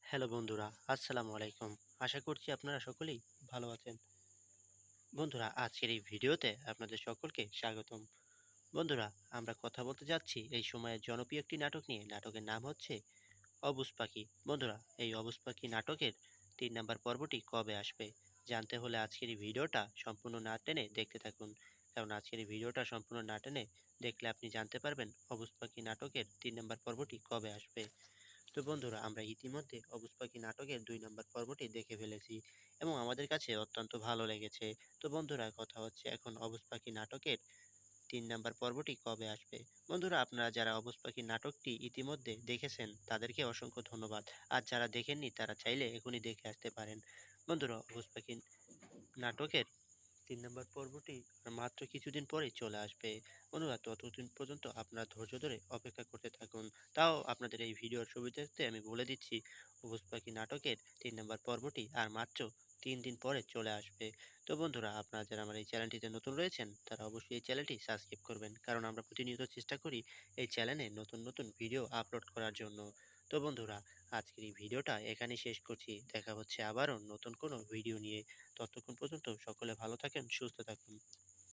Hello বন্ধুরা, আসসালামু আলাইকুম। আশা করছি আপনারা সকলেই ভালো আছেন। বন্ধুরা, আজকের এই ভিডিওতে আপনাদের সকলকে স্বাগতম। বন্ধুরা, আমরা কথা বলতে যাচ্ছি এই সময়ের জনপ্রিয় একটি নাটক নিয়ে। নাটকের নাম হচ্ছে অবুঝ পাখি। বন্ধুরা, এই অবুঝ পাখি নাটকের ৩ নাম্বার পর্বটি কবে আসবে? জানতে হলে আজকের এই ভিডিওটা সম্পূর্ণ না টেনে দেখতে থাকুন। কারণ আজকের এই ভিডিওটা সম্পূর্ণ না টেনে দেখলে আপনি জানতে পারবেন অবুঝ পাখি নাটকের ৩ নাম্বার পর্বটি কবে আসবে। তো বন্ধুরা, আমরা ইতিমধ্যে অবুঝ পাখি নাটকের ২ নাম্বার পর্বটি দেখে ফেলেছি এবং আমাদের কাছে অত্যন্ত ভালো লেগেছে। তো বন্ধুরা, কথা হচ্ছে এখন অবুঝ পাখি নাটকের ৩ নাম্বার পর্বটি কবে আসবে? বন্ধুরা, আপনারা যারা অবুঝ পাখি নাটকটি ইতিমধ্যে দেখেছেন তাদেরকে অসংখ্য ধন্যবাদ। আর যারা দেখেননি তারা চাইলে এখনই দেখে আসতে পারেন। বন্ধুরা, অবুঝ পাখি নাটকের ৩ নাম্বার পর্বটি আর মাত্র কিছুদিন পরেই চলে আসবে। বন্ধুরা, ততদিন পর্যন্ত আপনারা ধৈর্য ধরে অপেক্ষা করতে থাকুন। তাও আপনাদের এই ভিডিওর সুবিধার্থে আমি বলে দিচ্ছি, অবুঝ পাখি নাটকের ৩ নাম্বার পর্বটি আর মাত্র ৩ দিন পরে চলে আসবে। তো বন্ধুরা, আপনারা যারা আমার এই চ্যানেলটিতে নতুন রয়েছেন, তারা অবশ্যই এই চ্যানেলটি সাবস্ক্রাইব করবেন। কারণ আমরা প্রতিনিয়ত চেষ্টা করি এই চ্যানেলে নতুন, নতুন ভিডিও আপলোড করার জন্য। তো বন্ধুরা, আজকের এই ভিডিওটা এখানেই শেষ করছি। দেখা হচ্ছে আবারও নতুন কোনো ভিডিও নিয়ে। ততক্ষণ পর্যন্ত সকলে ভালো থাকেন, সুস্থ থাকুন।